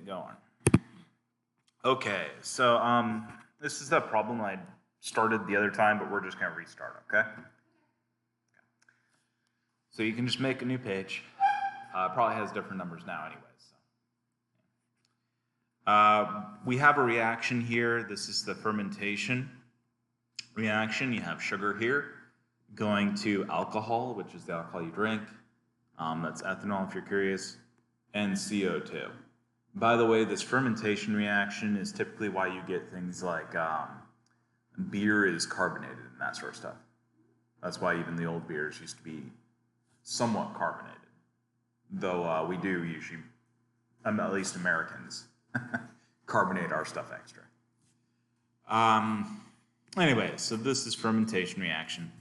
going. Okay, so this is the problem I started the other time, but we're just going to restart, okay? So you can just make a new page. It probably has different numbers now anyways. We have a reaction here. This is the fermentation reaction. You have sugar here going to alcohol, which is the alcohol you drink. That's ethanol if you're curious, and CO2. By the way, this fermentation reaction is typically why you get things like beer is carbonated and that sort of stuff. That's why even the old beers used to be somewhat carbonated. Though we do usually, at least Americans, carbonate our stuff extra. Anyway, so this is fermentation reaction.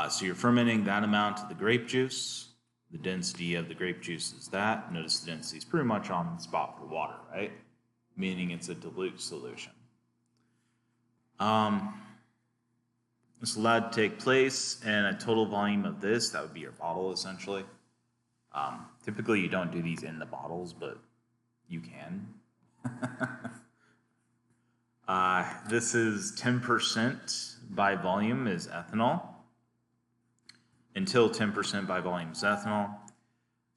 So you're fermenting that amount of the grape juice. The density of the grape juice is that. Notice the density is pretty much on the spot for water, right? Meaning it's a dilute solution. This is allowed to take place, and a total volume of this, that would be your bottle essentially. Typically you don't do these in the bottles, but you can. This is 10% by volume is ethanol. Until 10% by volume is ethanol.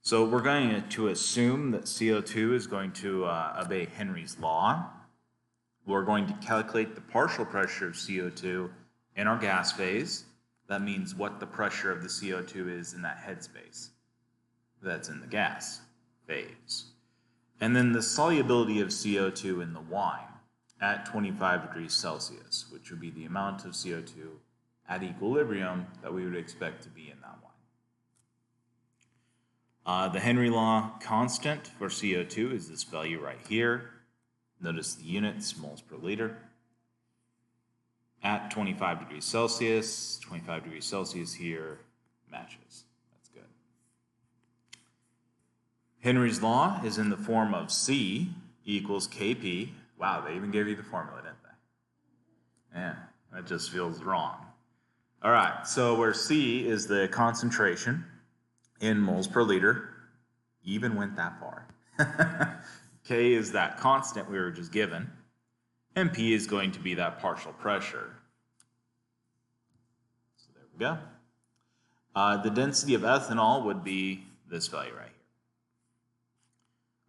So we're going to assume that CO2 is going to obey Henry's law. We're going to calculate the partial pressure of CO2 in our gas phase. That means what the pressure of the CO2 is in that headspace that's in the gas phase. And then the solubility of CO2 in the wine at 25 degrees Celsius, which would be the amount of CO2 at equilibrium that we would expect to be in that wine. The Henry law constant for CO2 is this value right here. Notice the units, moles per liter. At 25 degrees Celsius, 25 degrees Celsius here matches. That's good. Henry's law is in the form of C equals Kp. Wow, they even gave you the formula, didn't they? Yeah, that just feels wrong. All right, so where C is the concentration in moles per liter, even went that far. K is that constant we were just given, and P is going to be that partial pressure. So there we go. The density of ethanol would be this value right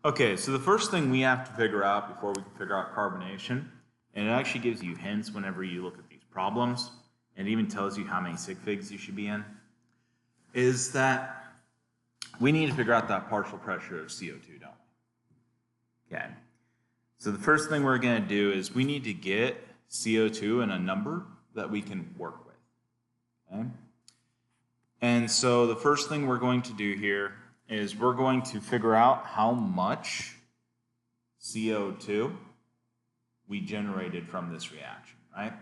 here. Okay, so the first thing we have to figure out before we can figure out carbonation, and it actually gives you hints whenever you look at these problems, and it even tells you how many sig figs you should be in, is that we need to figure out that partial pressure of CO2, don't we? Okay. So the first thing we're going to do is we need to get CO2 in a number that we can work with. Okay? And so the first thing we're going to do here is we're going to figure out how much CO2 we generated from this reaction, right?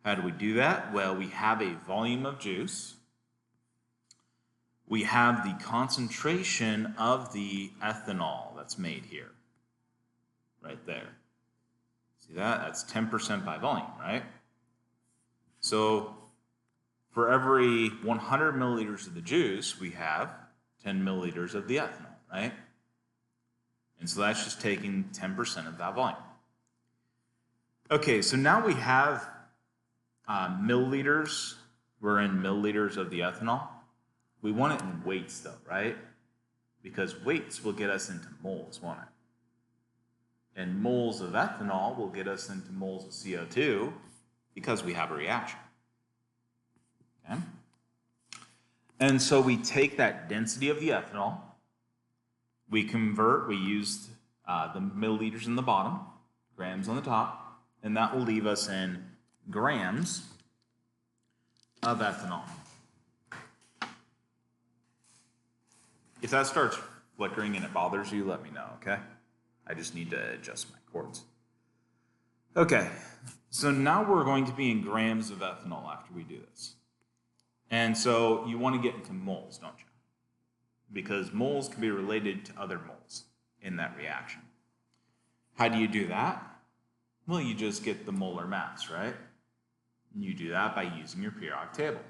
How do we do that? Well, we have a volume of juice. We have the concentration of the ethanol that's made here, right there. See that? That's 10% by volume, right? So for every 100 milliliters of the juice, we have 10 milliliters of the ethanol, right? And so that's just taking 10% of that volume. Okay, so now we have milliliters. We're in milliliters of the ethanol. We want it in weights though, right? Because weights will get us into moles, won't it? And moles of ethanol will get us into moles of CO2 because we have a reaction. Okay? And so we take that density of the ethanol, we use the milliliters in the bottom, grams on the top, and that will leave us in grams of ethanol. If that starts flickering and it bothers you, let me know, okay? I just need to adjust my cords. Okay, so now we're going to be in grams of ethanol after we do this. And so you want to get into moles, don't you? Because moles can be related to other moles in that reaction. How do you do that? Well, you just get the molar mass, right? And you do that by using your periodic table.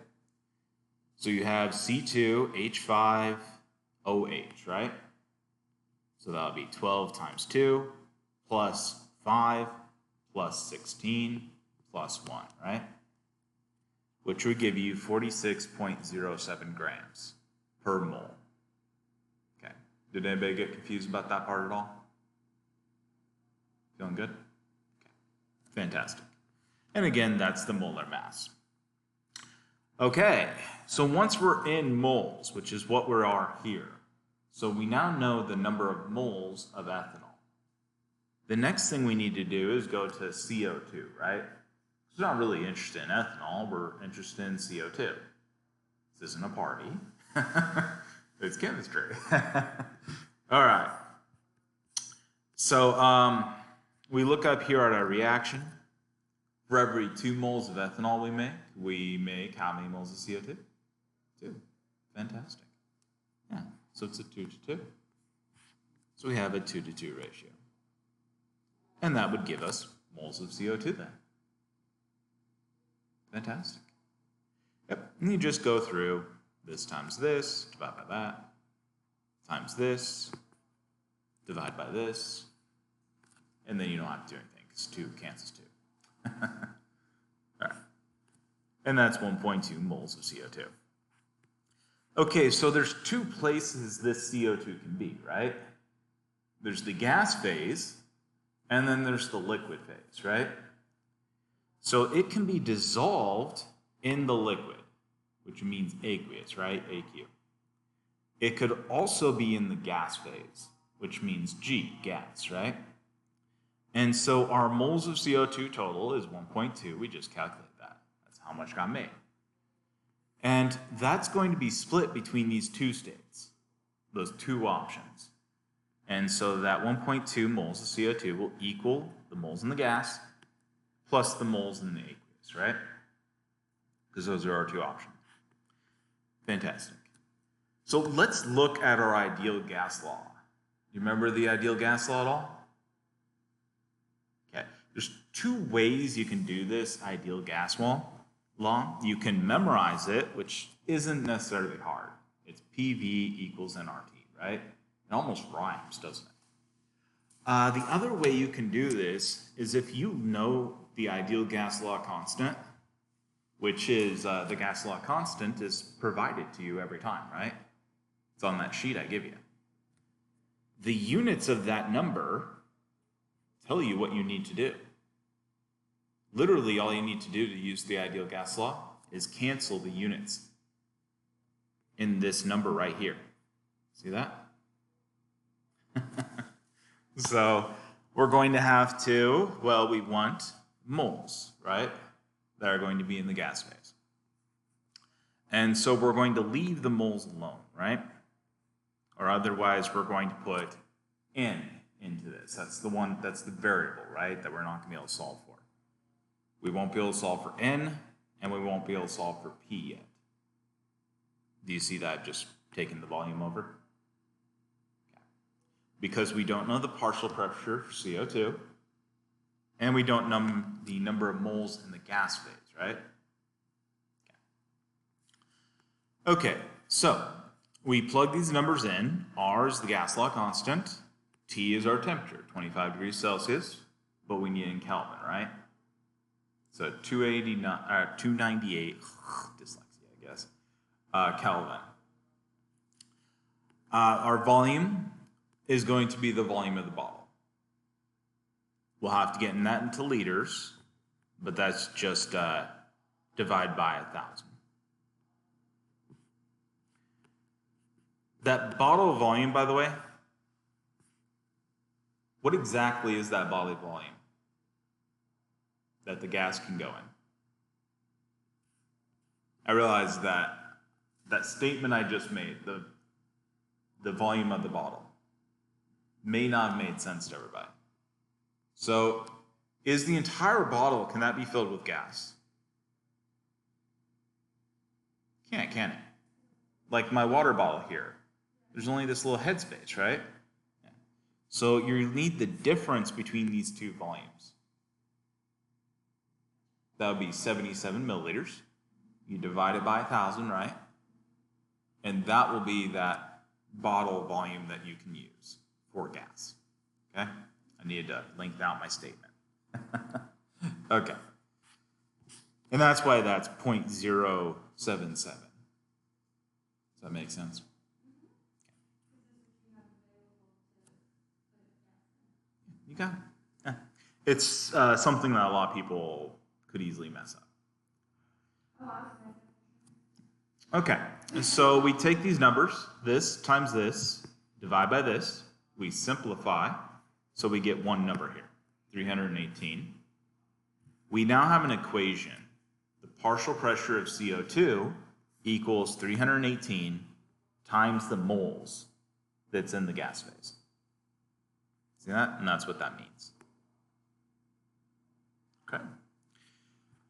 So you have C2H5OH, right? So that would be 12 times 2 plus 5 plus 16 plus 1, right? Which would give you 46.07 grams per mole. Okay. Did anybody get confused about that part at all? Feeling good? Okay. Fantastic. And again, that's the molar mass. Okay, so once we're in moles, which is what we are here, so we now know the number of moles of ethanol. The next thing we need to do is go to CO2, right? We're not really interested in ethanol, we're interested in CO2. This isn't a party. It's chemistry. All right. So we look up here at our reaction. For every 2 moles of ethanol we make how many moles of CO2? 2. Fantastic. Yeah, so it's a 2 to 2. So we have a 2 to 2 ratio. And that would give us moles of CO2 then. Fantastic. Yep, and you just go through this times this, divide by that, times this, divide by this, and then you don't have to do anything because 2 cancels 2. All right. And that's 1.2 moles of CO2. Okay, so there's 2 places this CO2 can be, right? There's the gas phase, and then there's the liquid phase, right? So it can be dissolved in the liquid, which means aqueous, right? AQ. It could also be in the gas phase, which means G, gas, right? And so our moles of CO2 total is 1.2. We just calculate that. That's how much got made. And that's going to be split between these 2 states, those 2 options. And so that 1.2 moles of CO2 will equal the moles in the gas plus the moles in the aqueous, right? Because those are our 2 options. Fantastic. So let's look at our ideal gas law. You remember the ideal gas law at all? Okay. There's 2 ways you can do this ideal gas law. You can memorize it, which isn't necessarily hard. It's PV equals nRT, right? It almost rhymes, doesn't it? The other way you can do this is if you know the ideal gas law constant, which is the gas law constant is provided to you every time, right? It's on that sheet I give you. The units of that number tell you what you need to do. Literally, all you need to do to use the ideal gas law is cancel the units in this number right here. See that? So we're going to have to, well, we want moles, right? That are going to be in the gas phase. And so we're going to leave the moles alone, right? Or otherwise we're going to put N into this. That's the variable, right? That we're not going to be able to solve for. We won't be able to solve for N, and we won't be able to solve for P yet. Do you see that just taking the volume over? Okay. Because we don't know the partial pressure for CO2, and we don't know the number of moles in the gas phase, right? Okay, so we plug these numbers in. R is the gas law constant. T is our temperature, 25 degrees Celsius, but we need it in Kelvin, right? So 298, dyslexia, I guess, Kelvin. Our volume is going to be the volume of the bottle. We'll have to get that into liters, but that's just divide by 1,000. That bottle volume, by the way, what exactly is that bottle volume that the gas can go in? I realize that statement I just made, the volume of the bottle, may not have made sense to everybody. So is the entire bottle, can that be filled with gas? Can't, can it? Like my water bottle here, there's only this little headspace, right? Yeah. So you need the difference between these 2 volumes. That would be 77 milliliters. You divide it by 1,000, right? And that will be that bottle volume that you can use for gas. Okay? I needed to lengthen out my statement. Okay. And that's why that's 0.077. Does that make sense? You got it. Yeah. It's something that a lot of people could easily mess up. Okay, so we take these numbers, this times this, divide by this, we simplify, so we get one number here, 318. We now have an equation. The partial pressure of CO2 equals 318 times the moles that's in the gas phase. See that? And that's what that means. Okay.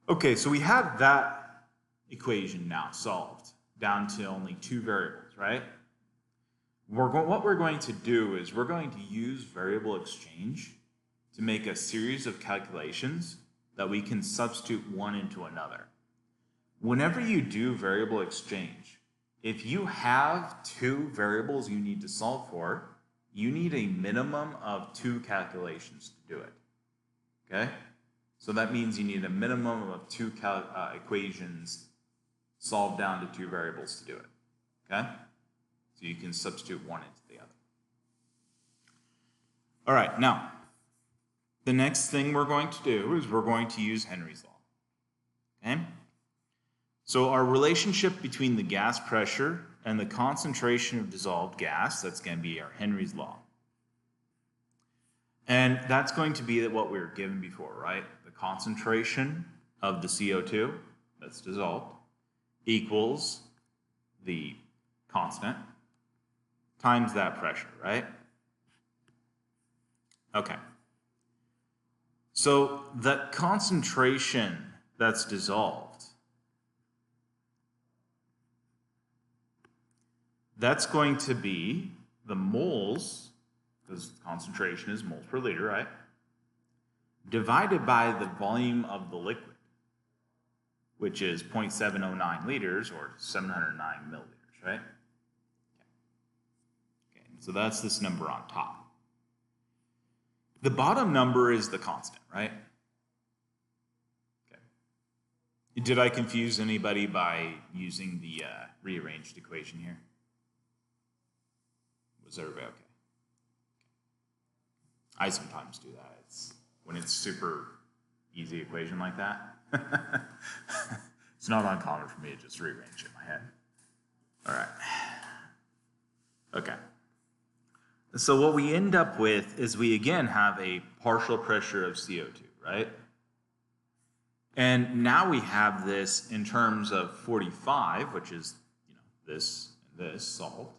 Okay, so we have that equation now solved down to only two variables, right? What we're going to do is we're going to use variable exchange to make a series of calculations that we can substitute one into another. Whenever you do variable exchange, if you have two variables you need to solve for, you need a minimum of two calculations to do it. Okay? So that means you need a minimum of two equations solved down to two variables to do it. Okay? So you can substitute one into the other. All right, now, the next thing we're going to do is we're going to use Henry's law. Okay? So our relationship between the gas pressure and the concentration of dissolved gas, that's going to be our Henry's law. And that's going to be what we were given before, right? The concentration of the CO2 that's dissolved equals the constant times that pressure, right? Okay. So that concentration that's dissolved, that's going to be the moles, because concentration is moles per liter, right? Divided by the volume of the liquid, which is 0.709 liters or 709 milliliters, right? Okay, so that's this number on top. The bottom number is the constant, right? Okay. Did I confuse anybody by using the rearranged equation here? Was everybody okay? I sometimes do that. It's when it's super easy equation like that. It's not uncommon for me to just rearrange it in my head. All right. Okay. So what we end up with is we again have a partial pressure of CO2, right? And now we have this in terms of 45, which is, this and this solved,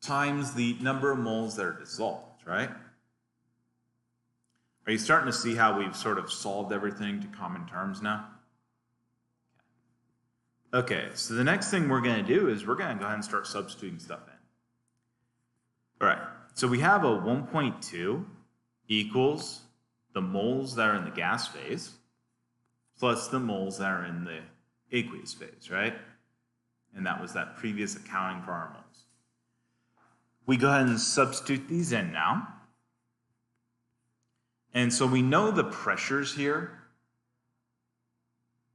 times the number of moles that are dissolved, right? Are you starting to see how we've sort of solved everything to common terms now? Okay, so the next thing we're going to do is we're going to go ahead and start substituting stuff in. All right, so we have a 1.2 equals the moles that are in the gas phase plus the moles that are in the aqueous phase, right? And that was that previous accounting for our moles. We go ahead and substitute these in now. And so we know the pressures here.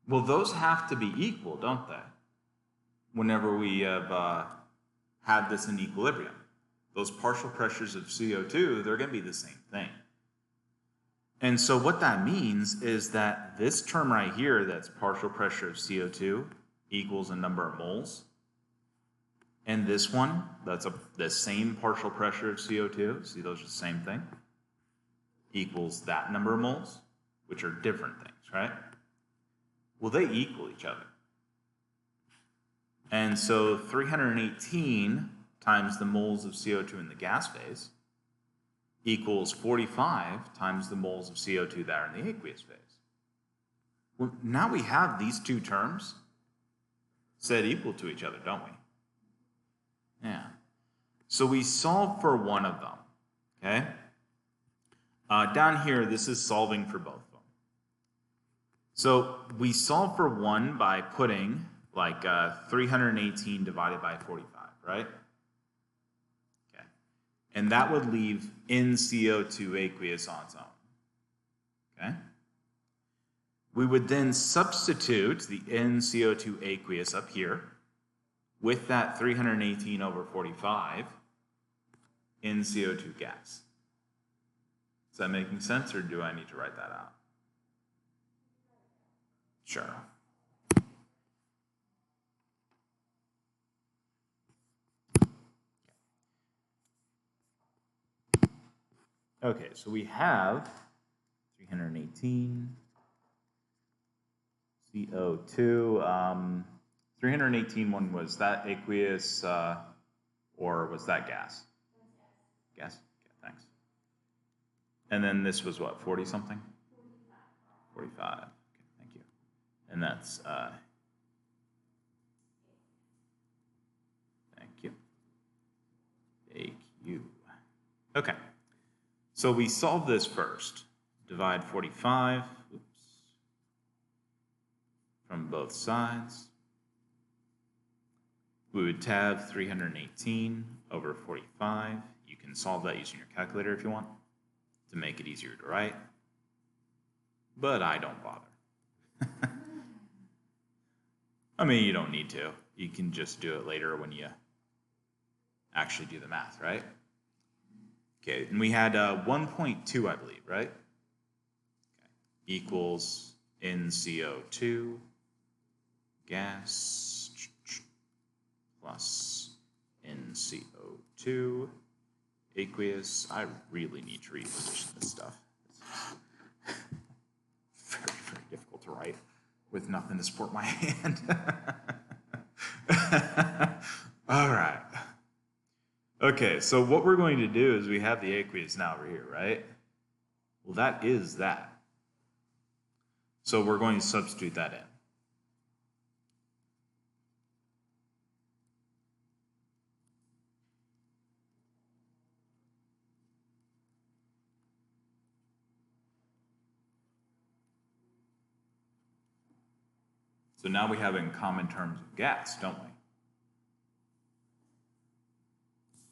Well, those have to be equal, don't they? Whenever we have had this in equilibrium. Those partial pressures of CO2, they're going to be the same thing. And so what that means is that this term right here, that's partial pressure of CO2, equals a number of moles. And this one, that's the same partial pressure of CO2, see those are the same thing, equals that number of moles, which are different things, right? Well, they equal each other. And so 318 times the moles of CO2 in the gas phase equals 45 times the moles of CO2 that are in the aqueous phase. Well, now we have these two terms set equal to each other, don't we? Yeah. So we solve for one of them, okay? Down here, this is solving for both of them. So we solve for one by putting like 318 divided by 45, right? Okay. And that would leave NCO2 aqueous on its own. Okay? We would then substitute the NCO2 aqueous up here with that 318 over 45 NCO2 gas. Is that making sense, or do I need to write that out? Sure. Okay, so we have 318 CO2. 318 one, was that aqueous or was that gas? Gas? Okay, thanks. And then this was what, 40 something? 45. Okay, thank you. And that's thank you. AQ. Okay. So we solve this first. Divide 45, oops, from both sides. We would tab 318 over 45. You can solve that using your calculator if you want to make it easier to write, but I don't bother. I mean, you don't need to. You can just do it later when you actually do the math, right? Okay, and we had 1.2, I believe, right? Okay. Equals NCO2 gas plus NCO2 aqueous. I really need to reposition this stuff. It's very, very difficult to write with nothing to support my hand. All right. Okay, so what we're going to do is we have the aqueous now over here, right? Well, that is that. So we're going to substitute that in. So now we have in common terms of gas, don't we?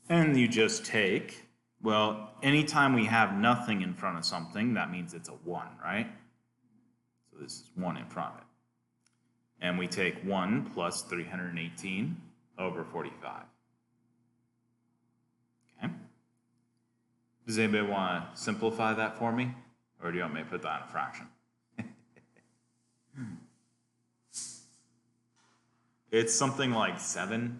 And you just take, well, anytime we have nothing in front of something, that means it's a 1, right? So this is 1 in front of it. And we take 1 plus 318 over 45. Okay? Does anybody want to simplify that for me? Or do you want me to put that in a fraction? It's something like 7.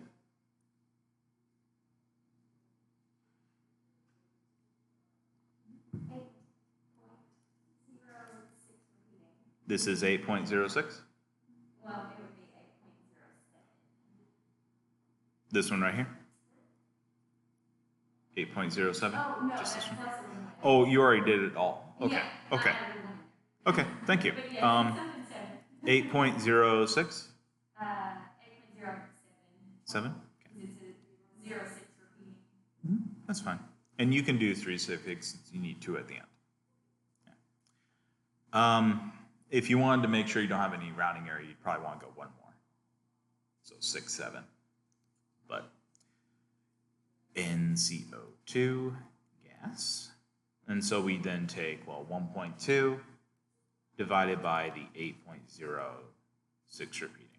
This is 8.06? Well, it would be 8.07. This one right here? 8.07? Oh, no, just this one? that's the one. Oh, you already did it all. Okay. Yeah, Okay. Okay, thank you. But yeah, 8.06? 8.07. 7? Okay. It's a 0.6 repeating. That's fine. And you can do 3 suffix since you need 2 at the end. Yeah. If you wanted to make sure you don't have any rounding error, you'd probably want to go 1 more. So 6, 7. But NCO2 gas. And so we then take, well, 1.2 divided by the 8.06 repeating.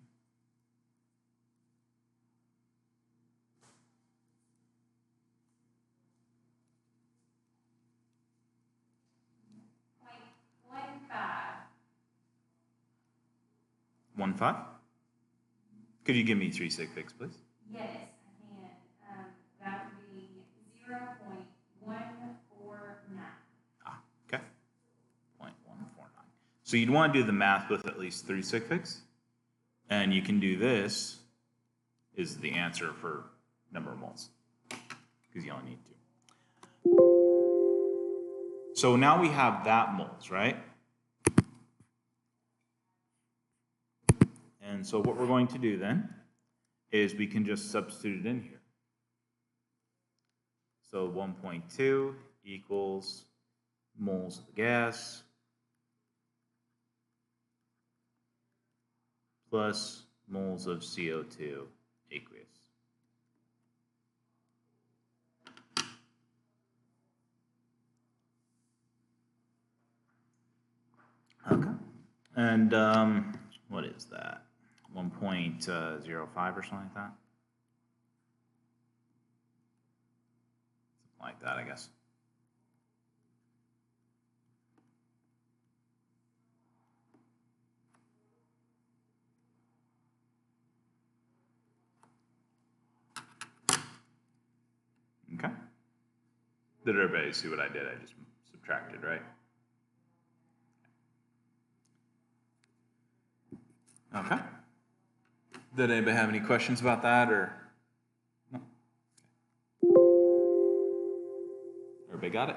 One five. Could you give me 3 suffix, please? Yes, I can. That would be 0.149. Ah, okay. 0.149. So you'd want to do the math with at least 3 suffix, and you can do this is the answer for number of moles, because you only need 2. So now we have that moles, right? And so what we're going to do then is we can just substitute it in here. So 1.2 equals moles of the gas plus moles of CO2 aqueous. And what is that? 1.05 or something like that? Something like that, I guess. Okay. Did everybody see what I did? I just subtracted, right? Okay. Did anybody have any questions about that, or no? Everybody got it?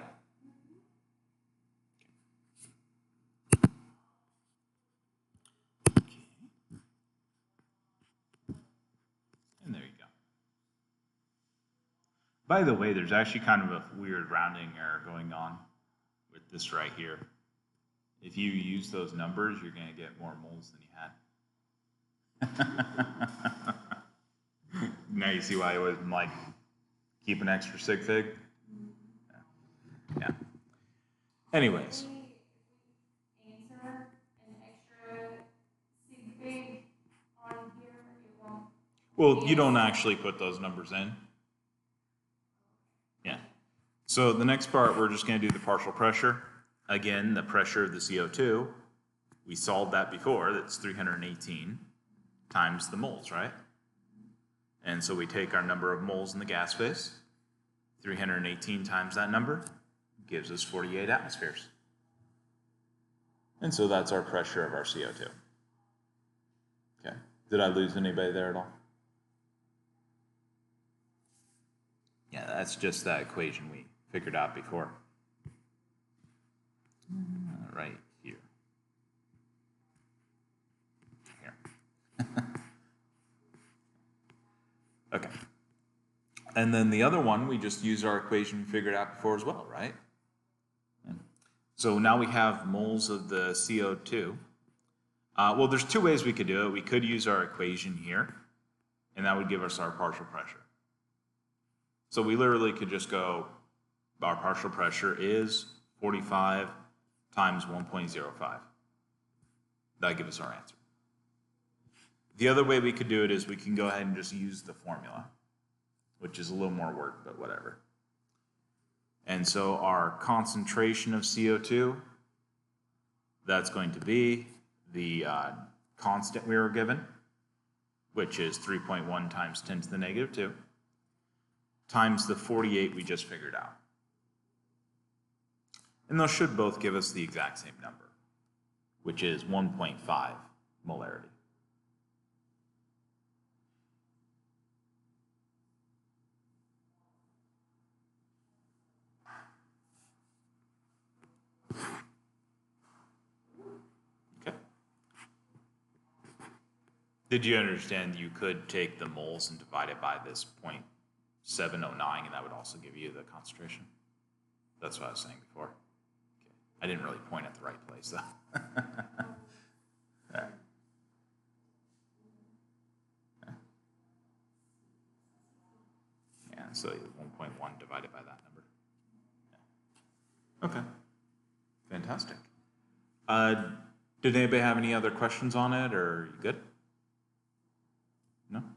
And there you go. By the way, there's actually kind of a weird rounding error going on with this right here. If you use those numbers, you're going to get more moles than you had. Now you see why I was like, keep an extra sig fig? Yeah. Anyways. Answer an extra sig fig on here, it won't. Well, you don't actually put those numbers in. Yeah. So the next part, we're just going to do the partial pressure. Again, the pressure of the CO2, we solved that before, that's 318 times the moles, right? And so we take our number of moles in the gas phase, 318 times that number, gives us 48 atmospheres. And so that's our pressure of our CO2. Okay. Did I lose anybody there at all? Yeah, that's just that equation we figured out before. Right here. Here. Okay. And then the other one, we just use our equation we figured out before as well, right? So now we have moles of the CO2. Well, there's two ways we could do it. We could use our equation here, and that would give us our partial pressure. So we literally could just go, our partial pressure is 45 times 1.05. That gives us our answer. The other way we could do it is we can go ahead and just use the formula, which is a little more work, but whatever. And so our concentration of CO2, that's going to be the constant we were given, which is 3.1 times 10 to the negative 2, times the 48 we just figured out. And those should both give us the exact same number, which is 1.5 molarity. Okay. Did you understand you could take the moles and divide it by this 0.709, and that would also give you the concentration? That's what I was saying before. Okay. I didn't really point at the right place, though. Yeah. Yeah, so 1.1 divided by that number. Yeah. Okay. Fantastic. Did anybody have any other questions on it, or are you good? No? Okay.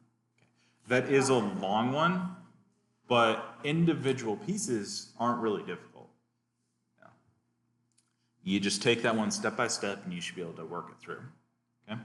That is a long one, but individual pieces aren't really difficult. No. You just take that one step by step, and you should be able to work it through. Okay?